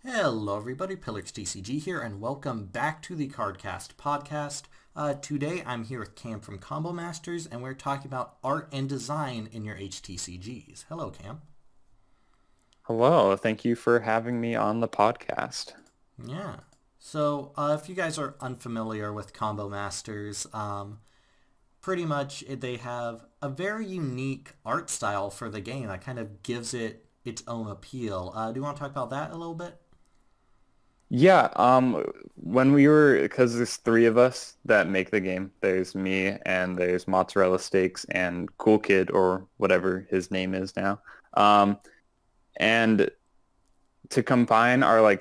Hello everybody, Pillars TCG here, and welcome back to the Cardcast podcast. Today I'm here with Cam from Combo Masters, and we're talking about art and design in your HTCGs. Hello, Cam. Hello, thank you for having me on the podcast. Yeah. If you guys are unfamiliar with Combo Masters, pretty much they have a very unique art style for the game that kind of gives it its own appeal. Do you want to talk about that a little bit? Yeah, when we were, because there's three of us that make the game. There's me and there's Mozzarella Steaks and Cool Kid or whatever his name is now. And to combine our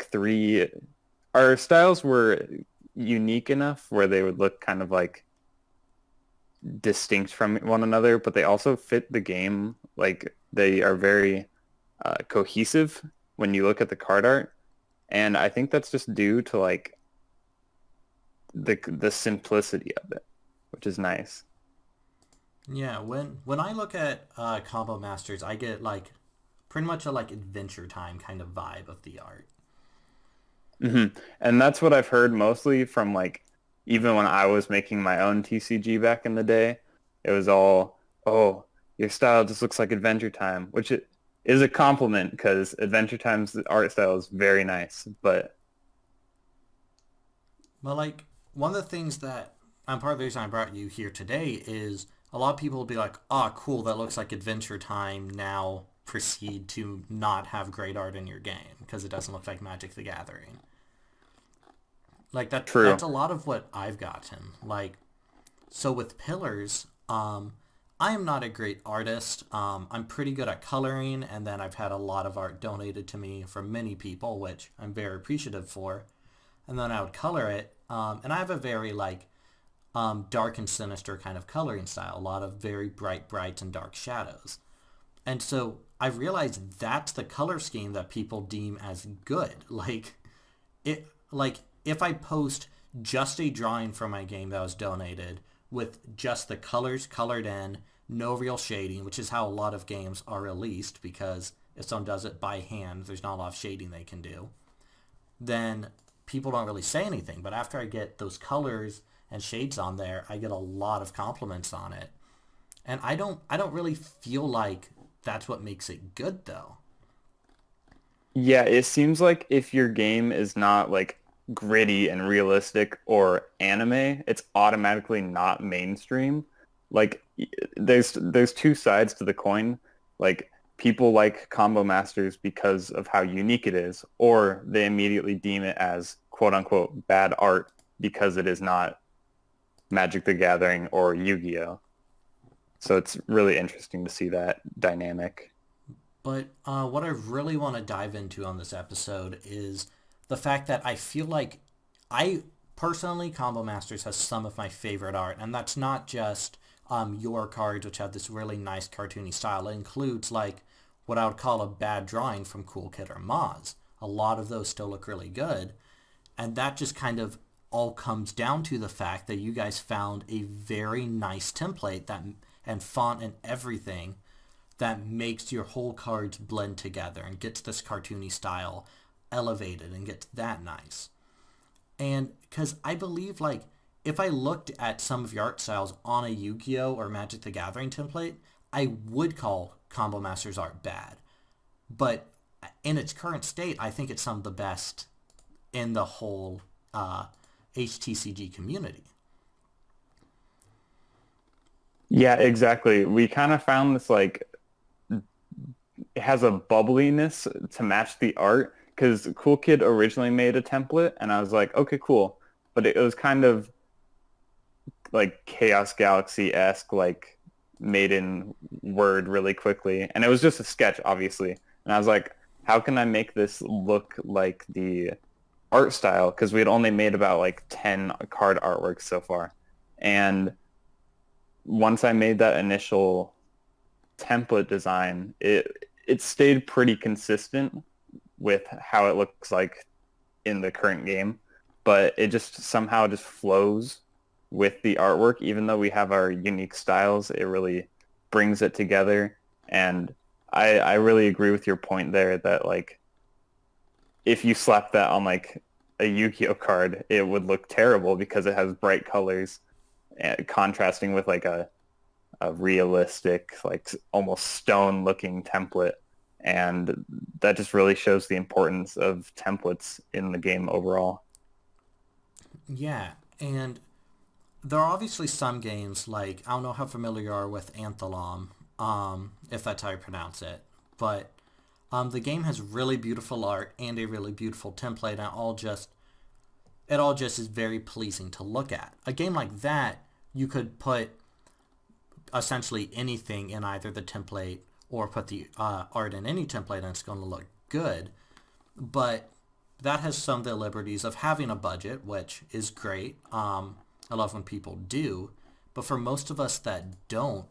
styles were unique enough where they would look kind of like distinct from one another, but they also fit the game. Like they are very cohesive when you look at the card art. And I think that's just due to like the simplicity of it, which is nice. Yeah, when I look at Combo Masters, I get like pretty much a like Adventure Time kind of vibe of the art. And that's what I've heard mostly from like even when I was making my own TCG back in the day, it was all, oh, your style just looks like Adventure Time, which it is a compliment because Adventure Time's art style is very nice. But But like one of the things that I'm part of the reason I brought you here today is a lot of people will be like, "Oh, cool, that looks like Adventure Time." Now proceed to not have great art in your game because it doesn't look like Magic the Gathering. Like that's true. a lot of what I've gotten. So with Pillars, I am not a great artist. I'm pretty good at coloring, and then I've had a lot of art donated to me from many people, which I'm very appreciative for. And then I would color it, and I have a very dark and sinister kind of coloring style. A lot of very bright and dark shadows. And so I realized that's the color scheme that people deem as good. Like if I post just a drawing from my game that was donated with just the colors colored in, no real shading, which is how a lot of games are released because if someone does it by hand, there's not a lot of shading they can do. Then people don't really say anything. But after I get those colors and shades on there, I get a lot of compliments on it. And I don't really feel like that's what makes it good though. Yeah, it seems like if your game is not like gritty and realistic or anime, it's automatically not mainstream. Like there's two sides to the coin. Like people like Combo Masters because of how unique it is, or they immediately deem it as quote unquote bad art because it is not Magic the Gathering or Yu-Gi-Oh! So it's really interesting to see that dynamic. But what I really want to dive into on this episode is the fact that I feel like I personally, Combo Masters has some of my favorite art, and that's not just your cards, which have this really nice cartoony style. It includes like what I would call a bad drawing from Cool Kid or Moz. A lot of those still look really good, and that just kind of all comes down to the fact that you guys found a very nice template that and font and everything that makes your whole cards blend together and gets this cartoony style elevated and gets that nice. And because I believe like if I looked at some of your art styles on a Yu-Gi-Oh or Magic the Gathering template, I would call Combo Masters art bad. But in its current state, I think it's some of the best in the whole HTCG community. Yeah, exactly. We kind of found this like it has a bubbliness to match the art because Cool Kid originally made a template and I was like, okay, cool. But it was kind of like Chaos Galaxy-esque, like made in Word really quickly. And it was just a sketch, obviously. And I was like, how can I make this look like the art style? Because we had only made about like 10 card artworks so far. And once I made that initial template design, it stayed pretty consistent with how it looks like in the current game, but it just somehow just flows with the artwork. Even though we have our unique styles, it really brings it together. And I really agree with your point there that like if you slap that on like a Yu-Gi-Oh card, it would look terrible because it has bright colors contrasting with like a realistic, like almost stone looking template. And that just really shows the importance of templates in the game overall. Yeah, and there are obviously some games like I don't know how familiar you are with Anthelom, if that's how you pronounce it, but the game has really beautiful art and a really beautiful template, and it all just is very pleasing to look at. A game like that, you could put essentially anything in either the template or put the art in any template, and it's going to look good. But that has some of the liberties of having a budget, which is great. I love when people do, but for most of us that don't,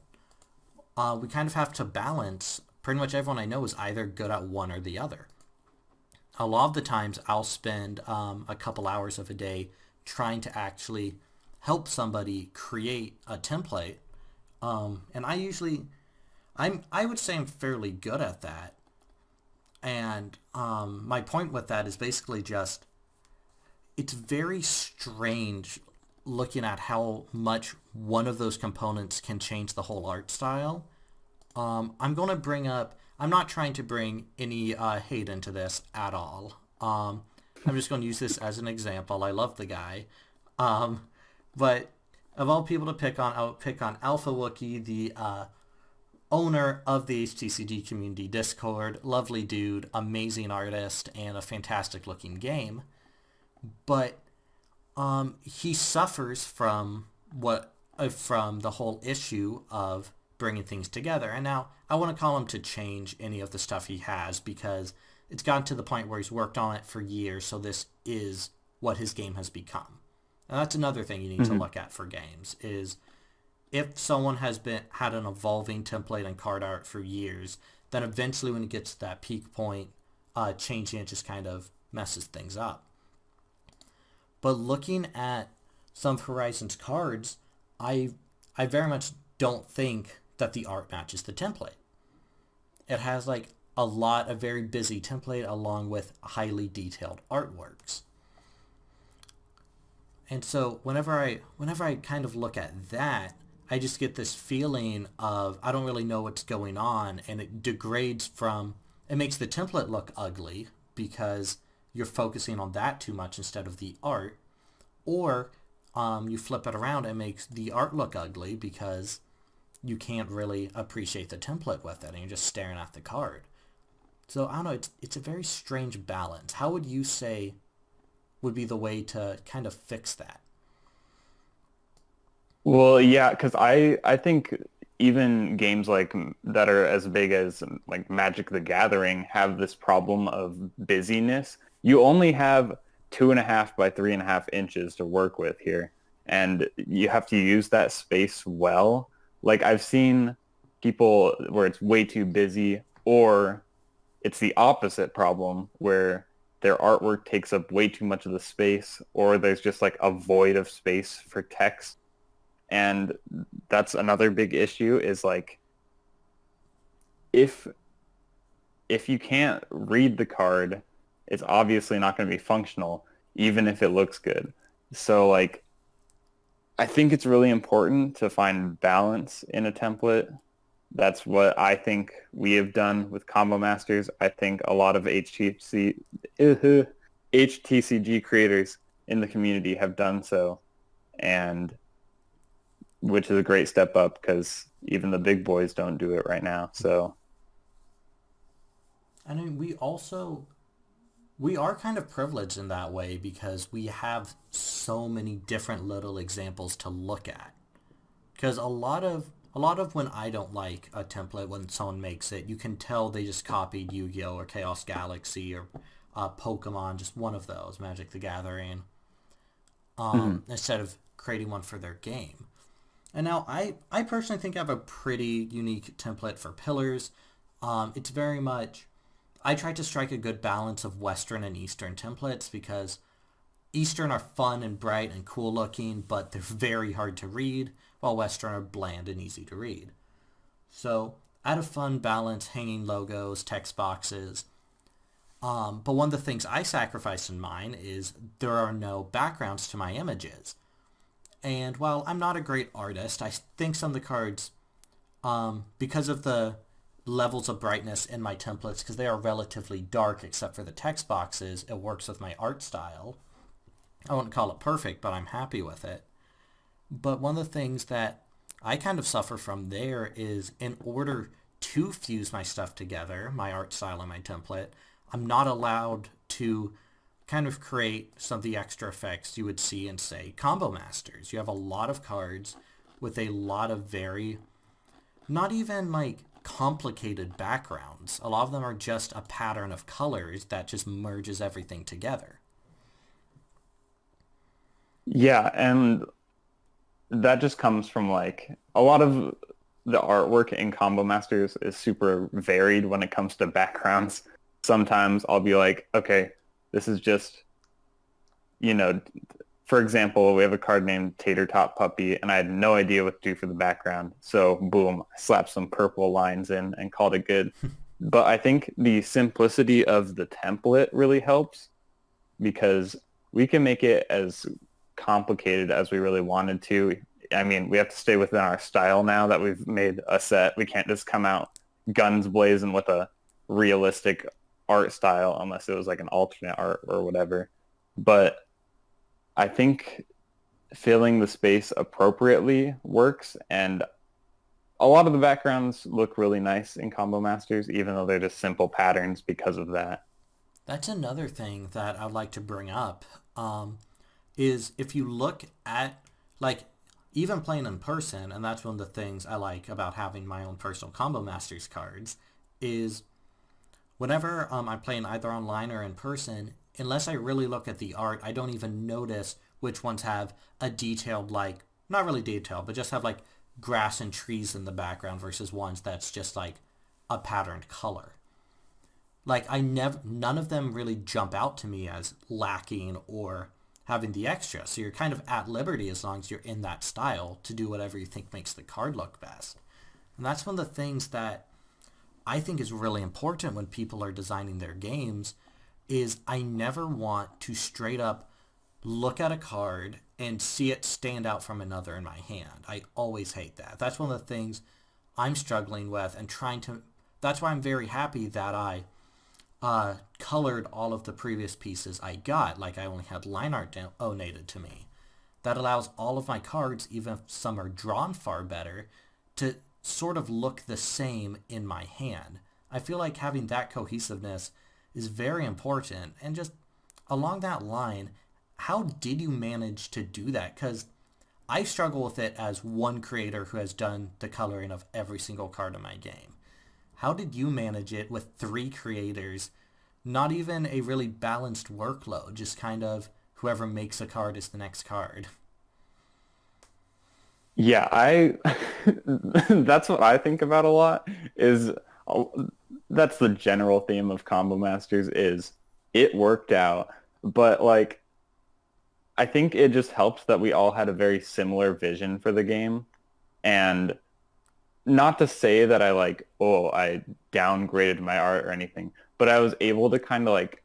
we kind of have to balance. Pretty much everyone I know is either good at one or the other. A lot of the times I'll spend a couple hours of a day trying to actually help somebody create a template, and I would say I'm fairly good at that. And my point with that is basically just it's very strange looking at how much one of those components can change the whole art style. I'm going to bring up, I'm not trying to bring any hate into this at all. I'm just going to use this as an example. I love the guy. Um, but of all people to pick on, I would pick on Alpha Wookie, the owner of the HTCG community Discord. Lovely dude, amazing artist, and a fantastic looking game. But he suffers from the whole issue of bringing things together. And now I want to call him to change any of the stuff he has because it's gotten to the point where he's worked on it for years. So this is what his game has become. And that's another thing you need to look at for games is if someone has had an evolving template and card art for years, then eventually when it gets to that peak point, changing it just kind of messes things up. But looking at some of Horizon's cards, I very much don't think that the art matches the template. It has like a very busy template along with highly detailed artworks. And so whenever I kind of look at that, I just get this feeling of I don't really know what's going on, and it makes the template look ugly because you're focusing on that too much instead of the art, or you flip it around and makes the art look ugly because you can't really appreciate the template with it and you're just staring at the card. So I don't know, it's a very strange balance. How would you say would be the way to kind of fix that? Well, yeah, because I think even games like that are as big as like Magic the Gathering have this problem of busyness. You only have 2.5 by 3.5 inches to work with here, and you have to use that space well. Like I've seen people where it's way too busy, or it's the opposite problem where their artwork takes up way too much of the space, or there's just like a void of space for text. And that's another big issue is like if you can't read the card, it's obviously not going to be functional, even if it looks good. So like I think it's really important to find balance in a template. That's what I think we have done with Combo Masters. I think a lot of HTCG creators in the community have done so, and which is a great step up because even the big boys don't do it right now. So I mean, we are kind of privileged in that way because we have so many different little examples to look at. Because a lot of when I don't like a template when someone makes it, you can tell they just copied Yu-Gi-Oh or Chaos Galaxy or Pokemon, just one of those, Magic the Gathering, mhm. instead of creating one for their game. And now I personally think I have a pretty unique template for Pillars. It's very much I try to strike a good balance of Western and Eastern templates because Eastern are fun and bright and cool looking, but they're very hard to read, while Western are bland and easy to read. So add a fun balance, hanging logos, text boxes. But one of the things I sacrificed in mine is there are no backgrounds to my images. And while I'm not a great artist, I think some of the cards, because of the levels of brightness in my templates, because they are relatively dark except for the text boxes, it works with my art style. I wouldn't call it perfect, but I'm happy with it. But one of the things that I kind of suffer from there is in order to fuse my stuff together, my art style and my template, I'm not allowed to kind of create some of the extra effects you would see in, say, Combo Masters. You have a lot of cards with a lot of very, not even like complicated backgrounds. A lot of them are just a pattern of colors that just merges everything together. Yeah, and that just comes from like a lot of the artwork in Combo Masters is super varied when it comes to backgrounds. Sometimes I'll be like, okay, this is just, you know, for example, we have a card named Tater Tot Puppy, and I had no idea what to do for the background. So boom, I slapped some purple lines in and called it good. But I think the simplicity of the template really helps because we can make it as complicated as we really wanted to. I mean, we have to stay within our style now that we've made a set. We can't just come out guns blazing with a realistic art style unless it was like an alternate art or whatever. But I think filling the space appropriately works, and a lot of the backgrounds look really nice in Combo Masters, even though they're just simple patterns because of that. That's another thing that I'd like to bring up. Is if you look at like even playing in person, and that's one of the things I like about having my own personal Combo Masters cards, is whenever I'm playing either online or in person, unless I really look at the art, I don't even notice which ones have a detailed, like, not really detailed, but just have like grass and trees in the background versus ones that's just like a patterned color. Like I never, none of them really jump out to me as lacking or having the extra. So you're kind of at liberty as long as you're in that style to do whatever you think makes the card look best. And that's one of the things that I think is really important when people are designing their games is I never want to straight up look at a card and see it stand out from another in my hand. I always hate that. That's one of the things I'm struggling with and trying to. That's why I'm very happy that I colored all of the previous pieces I got. Like I only had line art donated to me. That allows all of my cards, even if some are drawn far better, to sort of look the same in my hand. I feel like having that cohesiveness is very important. And just along that line, how did you manage to do that? Because I struggle with it as one creator who has done the coloring of every single card in my game. How did you manage it with three creators? Not even a really balanced workload, just kind of whoever makes a card is the next card. Yeah, I that's what I think about a lot is uh, that's the general theme of Combo Masters is it worked out, but like I think it just helped that we all had a very similar vision for the game. And not to say that I like, oh, I downgraded my art or anything, but I was able to kind of like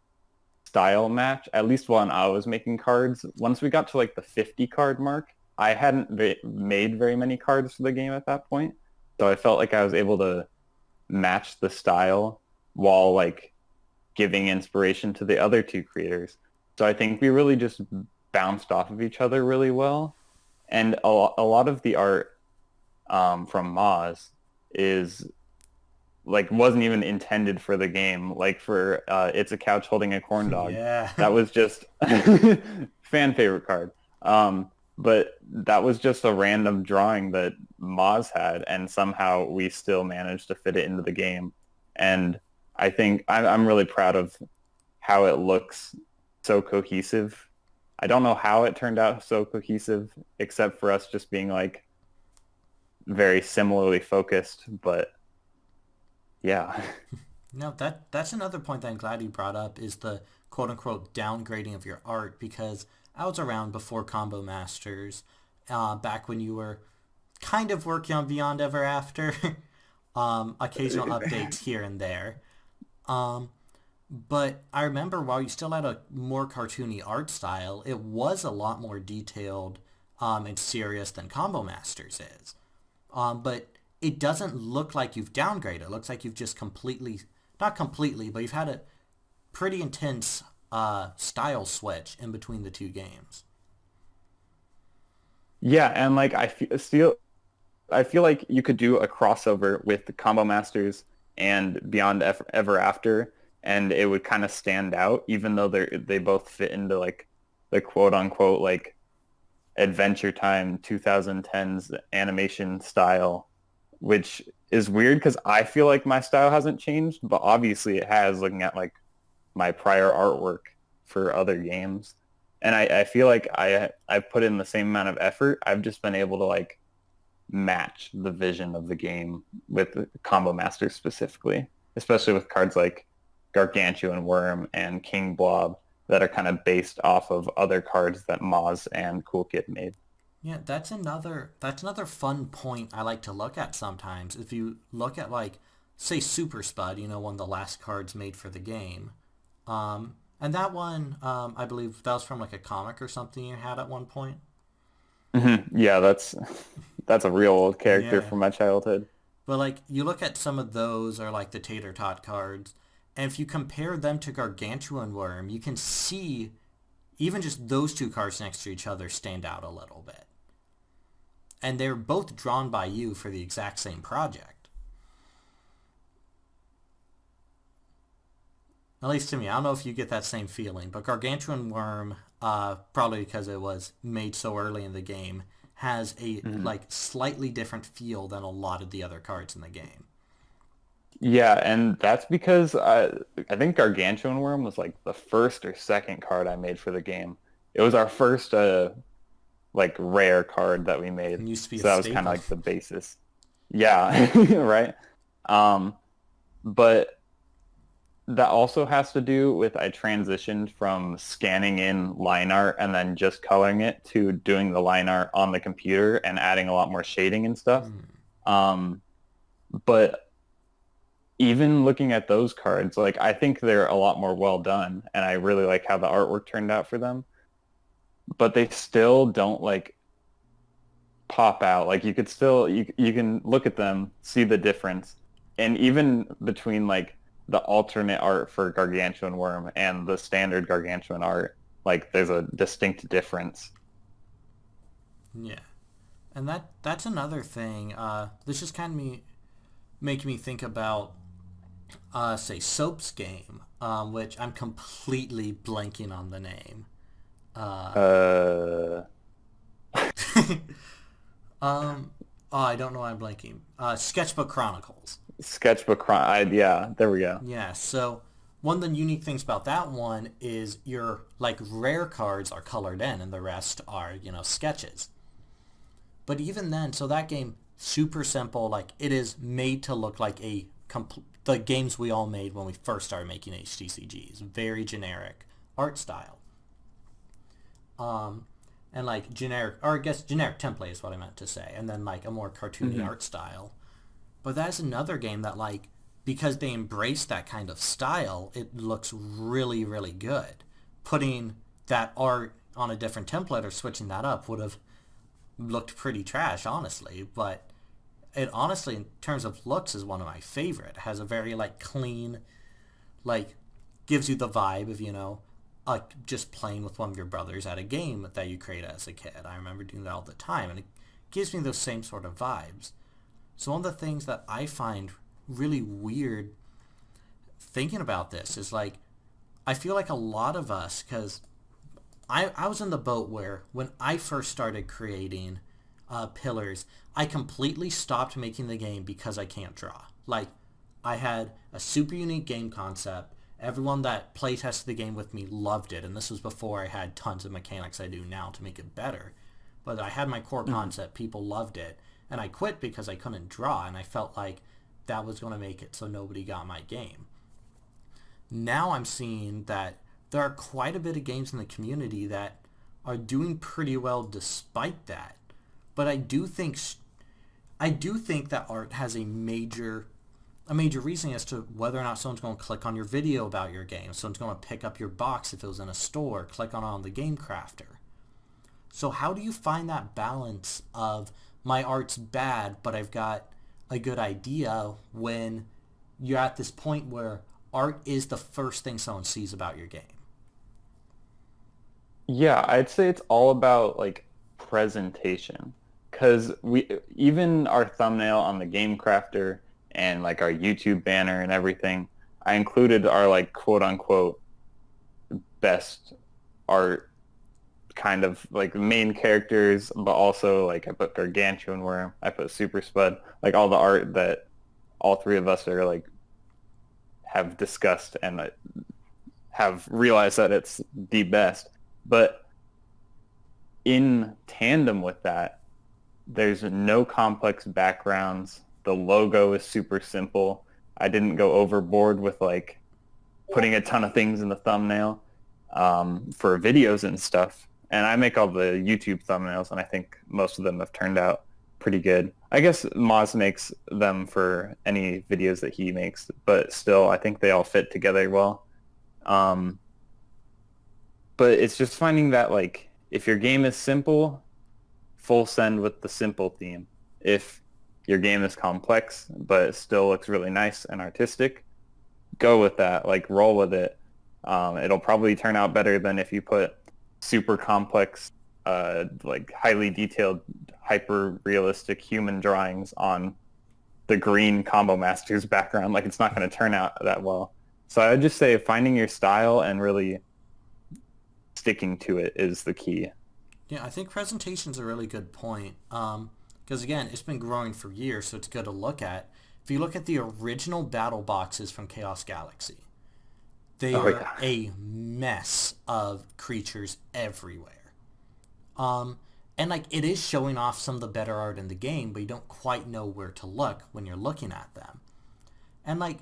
style match, at least when I was making cards. Once we got to like the 50 card mark, I hadn't made very many cards for the game at that point. So I felt like I was able to match the style while like giving inspiration to the other two creators. So I think we really just bounced off of each other really well. And a lot of the art from Moz is like wasn't even intended for the game. Like for It's a Couch Holding a Corn Dog. Yeah. That was just fan favorite card. But that was just a random drawing that Moz had, and somehow we still managed to fit it into the game. And I think I'm really proud of how it looks so cohesive. I don't know how it turned out so cohesive, except for us just being like very similarly focused. But yeah. No, that's another point that I'm glad you brought up is the quote unquote downgrading of your art because I was around before Combo Masters, back when you were kind of working on Beyond Ever After, occasional updates here and there. Um, But I remember while you still had a more cartoony art style, it was a lot more detailed and serious than Combo Masters is. But it doesn't look like you've downgraded. It looks like you've just completely, not completely, but you've had a pretty intense style switch in between the two games. Yeah, and like I feel like you could do a crossover with the Combo Masters and Beyond Ever After, and it would kind of stand out, even though they both fit into like the quote unquote like Adventure Time 2010s animation style, which is weird because I feel like my style hasn't changed, but obviously it has looking at like my prior artwork for other games. And I feel like I put in the same amount of effort. I've just been able to like match the vision of the game with Combo Master specifically, especially with cards like Gargantuan Worm and King Blob that are kind of based off of other cards that Moz and Cool Kid made. Yeah, that's another fun point I like to look at sometimes. If you look at like say Super Spud, one of the last cards made for the game. And that one, I believe that was from like a comic or something you had at one point. Yeah, that's a real old character Yeah. from my childhood. But like you look at some of those or like the Tater Tot cards, and if you compare them to Gargantuan Worm, you can see even just those two cards next to each other stand out a little bit. And they're both drawn by you for the exact same project. At least to me, I don't know if you get that same feeling, but Gargantuan Worm, probably because it was made so early in the game, has a Mhm. like slightly different feel than a lot of the other cards in the game. Yeah, and that's because I think Gargantuan Worm was like the first or second card I made for the game. It was our first like rare card that we made. It used to be a So that was kind of staple. like the basis. Yeah, right. Um, but that also has to do with I transitioned from scanning in line art and then just coloring it to doing the line art on the computer and adding a lot more shading and stuff. Hmm. Um, but even looking at those cards, like I think they're a lot more well done, and I really like how the artwork turned out for them. But they still don't like pop out. Like you could still you can look at them, see the difference, and even between like the alternate art for Gargantuan Worm and the standard Gargantuan art, like there's a distinct difference. Yeah, and that's another thing. This just kind of make me think about say Soap's game, which I'm completely blanking on the name. Uh, Uh, oh, I don't know why I'm blanking. Sketchbook Chronicles. yeah, there we go. Yeah, so one of the unique things about that one is your like rare cards are colored in and the rest are, sketches. But even then, so that game super simple, like it is made to look like the games we all made when we first started making HTCGs. Very generic art style. Um and like generic or I guess generic template is what I meant to say. And then like a more cartoony Hmm. art style. But that's another game that like because they embrace that kind of style, it looks really, really good. Putting that art on a different template or switching that up would have looked pretty trash, honestly. But it honestly, in terms of looks, is one of my favorite. It has a very like clean, like gives you the vibe of just playing with one of your brothers at a game that you create as a kid. I remember doing that all the time, and it gives me those same sort of vibes. So one of the things that I find really weird thinking about this is like I feel like a lot of us, because I was in the boat where when I first started creating pillars, I completely stopped making the game because I can't draw. Like I had a super unique game concept. Everyone that playtested the game with me loved it, and this was before I had tons of mechanics I do now to make it better. But I had my core Hmm. concept, people loved it, and I quit because I couldn't draw, and I felt like that was going to make it so nobody got my game. Now I'm seeing that there are quite a bit of games in the community that are doing pretty well despite that. But I do think that art has a major a major reasoning as to whether or not someone's going to click on your video about your game. Someone's going to pick up your box if it was in a store, click on the Game Crafter. So how do you find that balance of my art's bad, but I've got a good idea when you're at this point where art is the first thing someone sees about your game? Yeah, I'd say it's all about like presentation. Because we even our thumbnail on the Game Crafter and like our YouTube banner and everything, I included our like quote unquote best art kind of like main characters, but also like I put Gargantuan Worm, I put Super Spud, like all the art that all three of us are like have discussed and have realized that it's the best. But in tandem with that, there's no complex backgrounds. The logo is super simple. I didn't go overboard with like putting a ton of things in the thumbnail for videos and stuff. And I make all the YouTube thumbnails, and I think most of them have turned out pretty good. I guess Moz makes them for any videos that he makes, but still, I think they all fit together well. Um, but it's just finding that like if your game is simple, full send with the simple theme. If your game is complex but it still looks really nice and artistic, go with that. Like roll with it. It'll probably turn out better than if you put super complex, like highly detailed, hyper realistic human drawings on the green Combo Masters background. Like it's not going to turn out that well. So I would just say finding your style and really sticking to it is the key. Yeah, I think presentation's a really good point. Because again, it's been growing for years, so it's good to look at. If you look at the original battle boxes from Chaos Galaxy, they Oh are yeah. a mess of creatures everywhere. Um, and like it is showing off some of the better art in the game, but you don't quite know where to look when you're looking at them. And like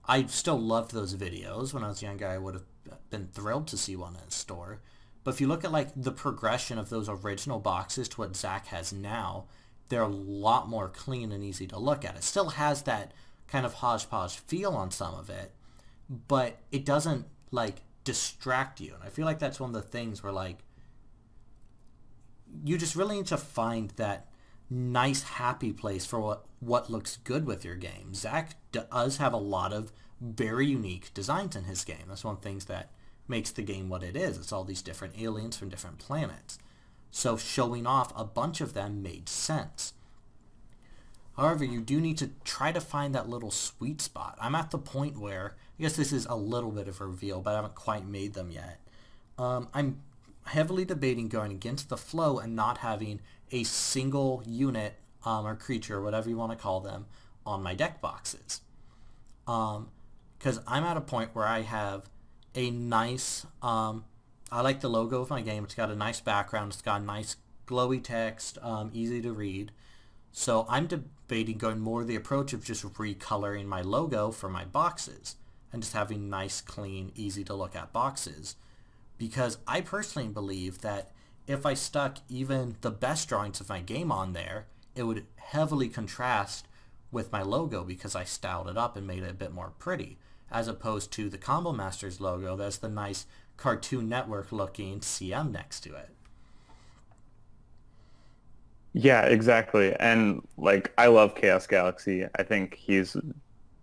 I still loved those videos. When I was younger, I would have been thrilled to see one in a store. But if you look at like the progression of those original boxes to what Zach has now, they're a lot more clean and easy to look at. It still has that kind of hodgepodge feel on some of it, but it doesn't like distract you. And I feel like that's one of the things where like you just really need to find that nice happy place for what looks good with your game. Zach does have a lot of very unique designs in his game. That's one of the things that makes the game what it is. It's all these different aliens from different planets. So showing off a bunch of them made sense. However, you do need to try to find that little sweet spot. I'm at the point where, I guess this is a little bit of a reveal, but I haven't quite made them yet. I'm heavily debating going against the flow and not having a single unit or creature, whatever you want to call them, on my deck boxes. Because I'm at a point where I have a nice, I like the logo of my game. It's got a nice background. It's got a nice glowy text, easy to read. So I'm debating going more the approach of just recoloring my logo for my boxes and just having nice, clean, easy to look at boxes. Because I personally believe that if I stuck even the best drawings of my game on there, it would heavily contrast with my logo because I styled it up and made it a bit more pretty, as opposed to the Combo Masters logo that's the nice Cartoon Network looking CM next to it. Yeah, exactly. And like I love Chaos Galaxy. I think he's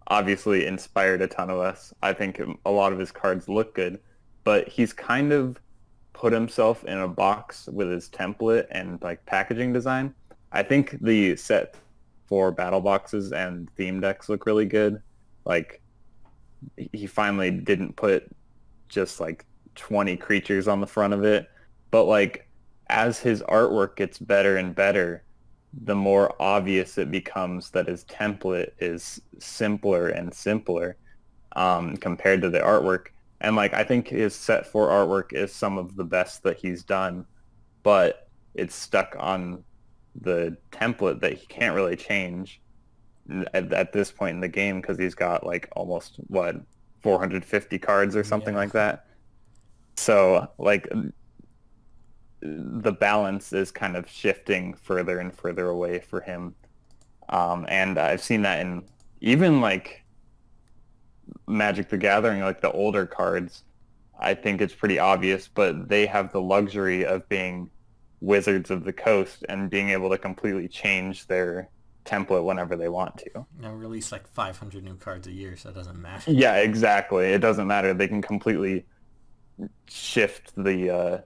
obviously inspired a ton of us. I think a lot of his cards look good, but he's kind of put himself in a box with his template and like packaging design. I think the set for battle boxes and theme decks look really good. Like he finally didn't put just like 20 creatures on the front of it, but like as his artwork gets better and better, the more obvious it becomes that his template is simpler and simpler compared to the artwork. And like I think his set 4 artwork is some of the best that he's done, but it's stuck on the template that he can't really change at this point in the game because he's got like almost what 450 cards or something Yeah. like that. So like the balance is kind of shifting further and further away for him. And I've seen that in even like Magic the Gathering, like the older cards, I think it's pretty obvious, but they have the luxury of being Wizards of the Coast and being able to completely change their template whenever they want to. Release like 500 new cards a year, so it doesn't matter. Yeah, exactly. It doesn't matter. They can completely shift the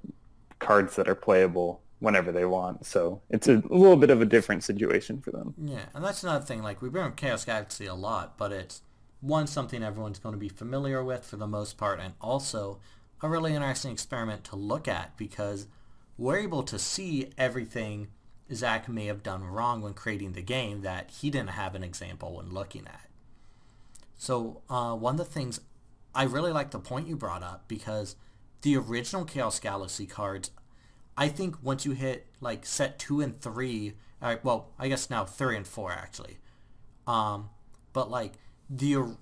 cards that are playable whenever they want. So it's a little bit of a different situation for them. Yeah, and that's another thing. Like, we bring up Chaos Galaxy a lot, but it's one, something everyone's going to be familiar with for the most part, and also a really interesting experiment to look at because we're able to see everything Zach may have done wrong when creating the game that he didn't have an example when looking at. So one of the things, I really like the point you brought up because the original Chaos Galaxy cards, I think once you hit like set 2 and 3, well, I guess now 3 and 4 actually, but like or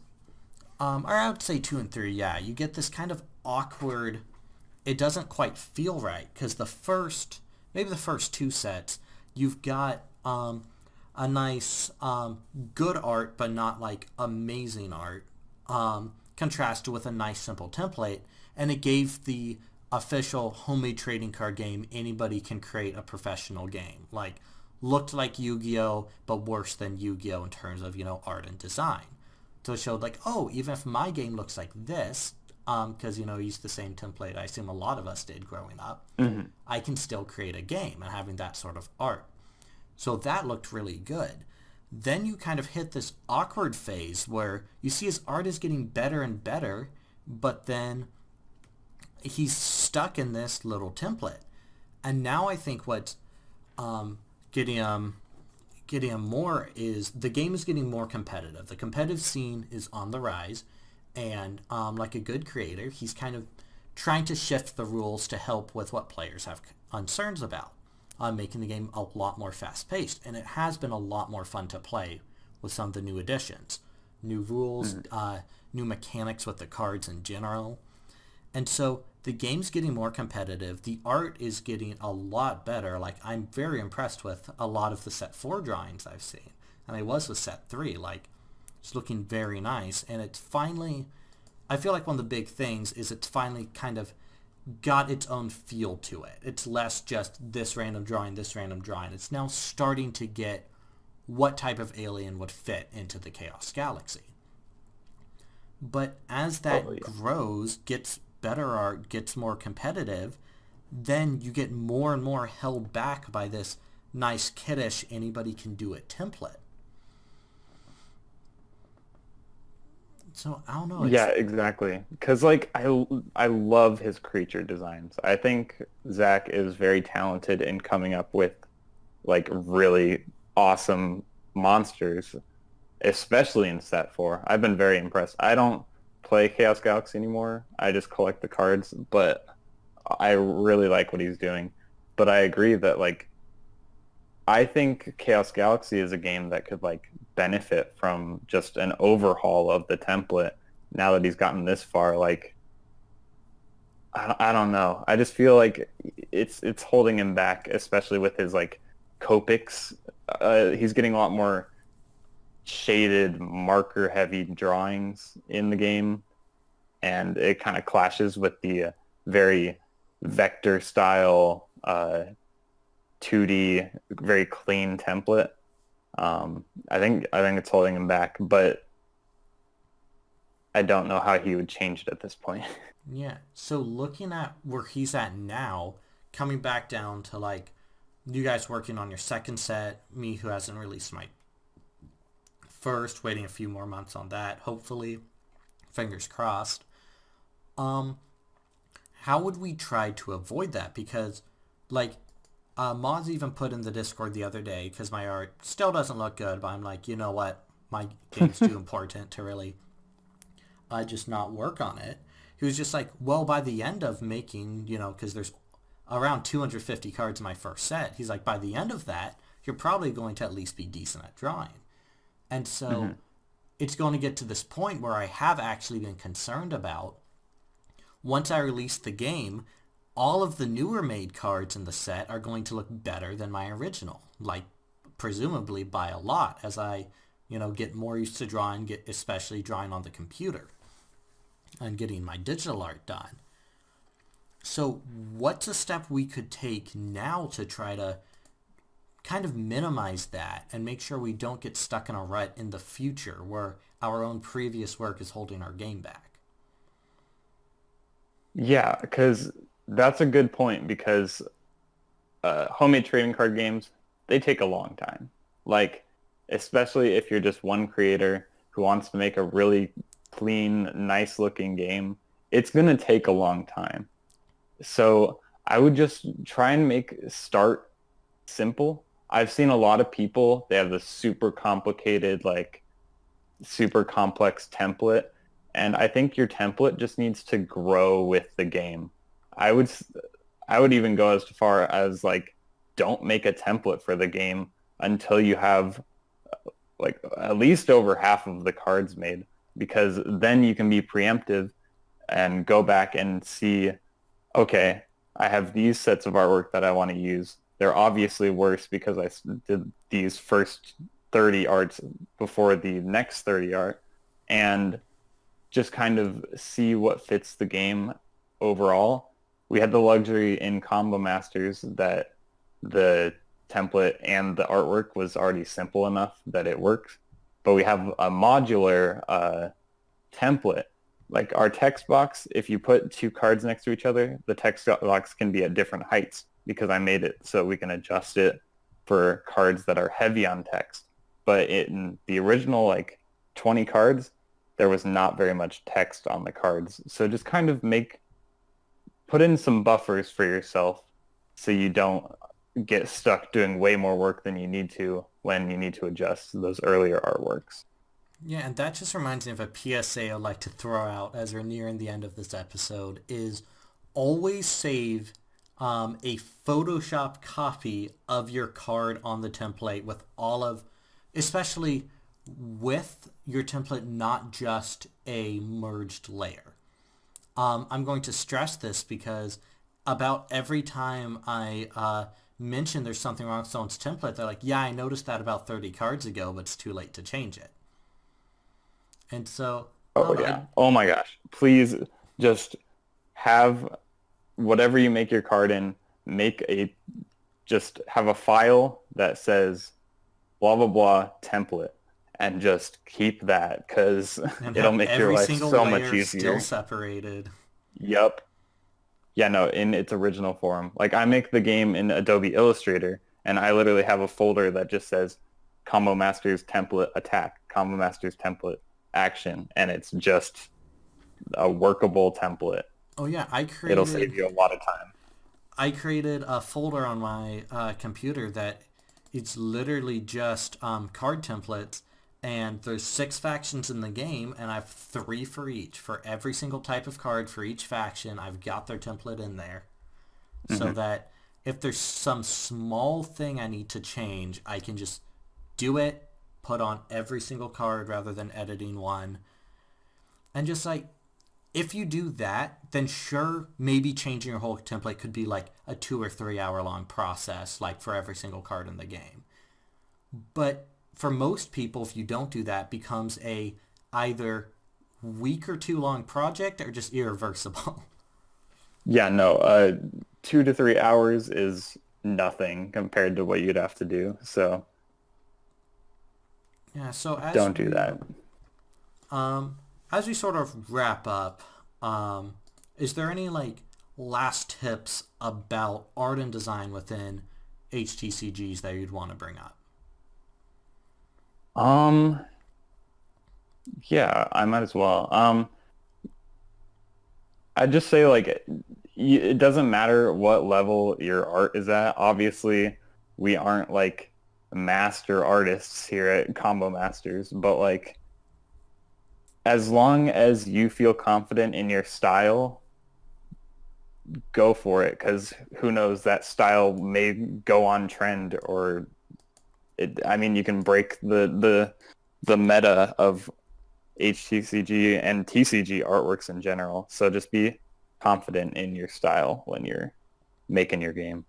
I would say 2 and 3, yeah, you get this kind of awkward, it doesn't quite feel right because maybe the first 2 sets, you've got a nice good art but not like amazing art, contrasted with a nice simple template, and it gave the official homemade trading card game anybody can create a professional game. Like, looked like Yu-Gi-Oh, but worse than Yu-Gi-Oh in terms of, art and design. So it showed like, oh, even if my game looks like this, because, used the same template I assume a lot of us did growing up, I can still create a game and having that sort of art. So that looked really good. Then you kind of hit this awkward phase where you see his art is getting better and better, but then he's stuck in this little template. And now I think what's getting him more is the game is getting more competitive. The competitive scene is on the rise, and like a good creator, he's kind of trying to shift the rules to help with what players have concerns about, making the game a lot more fast-paced. And it has been a lot more fun to play with some of the new additions. New rules, new mechanics with the cards in general. And so the game's getting more competitive. The art is getting a lot better. Like, I'm very impressed with a lot of the set 4 drawings I've seen. And I was with set 3. Like, it's looking very nice. And it's finally, I feel like one of the big things is it's finally kind of got its own feel to it. It's less just this random drawing, this random drawing. It's now starting to get what type of alien would fit into the Chaos Galaxy. But as that grows, gets better art, gets more competitive, then you get more and more held back by this nice kiddish anybody can do it template. So I don't know. Yeah, exactly. Because like I love his creature designs. I think Zach is very talented in coming up with like really awesome monsters, especially in set 4. I've been very impressed. I don't play Chaos Galaxy anymore. I just collect the cards, but I really like what he's doing. But I agree that like I think Chaos Galaxy is a game that could like benefit from just an overhaul of the template now that he's gotten this far. Like I don't know. I just feel like it's holding him back, especially with his like Copics. He's getting a lot more shaded, marker-heavy drawings in the game, and it kind of clashes with the very vector-style 2D, very clean template. I think it's holding him back, but I don't know how he would change it at this point. Yeah. So looking at where he's at now, coming back down to like you guys working on your second set, me who hasn't released my first, waiting a few more months on that, hopefully, fingers crossed. How would we try to avoid that? Because like Moz even put in the Discord the other day, because my art still doesn't look good, but I'm like, you know what, my game's too important to really just not work on it. He was just like, well, by the end of making, because there's around 250 cards in my first set, he's like, by the end of that, you're probably going to at least be decent at drawing. And so it's going to get to this point where I have actually been concerned about, once I release the game, all of the newer made cards in the set are going to look better than my original, like presumably by a lot, as I get more used to drawing, especially drawing on the computer and getting my digital art done. So what's a step we could take now to try to kind of minimize that and make sure we don't get stuck in a rut in the future where our own previous work is holding our game back? Yeah, because that's a good point because homemade trading card games, they take a long time. Like, especially if you're just one creator who wants to make a really clean, nice looking game, it's going to take a long time. So I would just try and start simple. I've seen a lot of people, they have this super complicated, like super complex template. And I think your template just needs to grow with the game. I would s- I would even go as far as like don't make a template for the game until you have like at least over half of the cards made because then you can be preemptive and go back and see, okay, I have these sets of artwork that I want to use. They're obviously worse because did these first 30 arts before the next 30 art and just kind of see what fits the game overall. We had the luxury in Combo Masters that the template and the artwork was already simple enough that it worked. But we have a modular template. Like our text box, if you put two cards next to each other, the text box can be at different heights because I made it so we can adjust it for cards that are heavy on text. But in the original like 20 cards, there was not very much text on the cards. So just kind of put in some buffers for yourself so you don't get stuck doing way more work than you need to when you need to adjust those earlier artworks. Yeah, and that just reminds me of a PSA I'd like to throw out as we're nearing the end of this episode is always save a Photoshop copy of your card on the template with especially with your template, not just a merged layer. I'm going to stress this because about every time I mention there's something wrong with someone's template, they're like, yeah, I noticed that about 30 cards ago, but it's too late to change it. And so, I Oh don't know. yeah. Oh my gosh. Please just have whatever you make your card in, just have a file that says blah blah blah template and just keep that because And it'll have make your every life single so much layer still easier. separated. Yep. Yeah, no, in its original form. Like I make the game in Adobe Illustrator and I literally have a folder that just says Combo Masters template attack, Combo Masters template action, and it's just a workable template. Oh yeah, It'll save you a lot of time. I created a folder on my computer that it's literally just card templates, and there's 6 factions in the game, and I have 3 for each. For every single type of card for each faction, I've got their template in there, so Hmm. that if there's some small thing I need to change, I can just do it, put on every single card rather than editing one, and just like if you do that, then sure, maybe changing your whole template could be like a 2 or 3 hour long process, like for every single card in the game. But for most people, if you don't do that, it becomes a either week or 2 long project or just irreversible. Yeah, no, 2 to 3 hours is nothing compared to what you'd have to do. So Yeah. So don't do that. um, as we sort of wrap up, is there any like last tips about art and design within HTCGs that you'd want to bring up? Um, yeah, I might as well. I'd just say like it doesn't matter what level your art is at. Obviously, we aren't like master artists here at Combo Masters, but like as long as you feel confident in your style, go for it because who knows, that style may go on trend or I mean, you can break the meta of HTCG and TCG artworks in general. So just be confident in your style when you're making your game.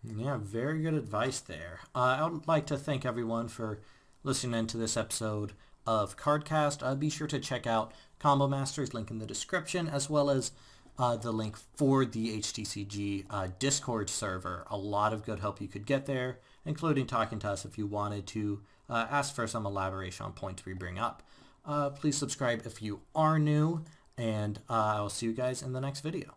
Yeah, very good advice there. I would like to thank everyone for listening to this episode of Cardcast. Be sure to check out Combo Masters, link in the description, as well as the link for the HTCG Discord server. A lot of good help you could get there, including talking to us if you wanted to ask for some elaboration on points we bring up. Please subscribe if you are new, and I will see you guys in the next video.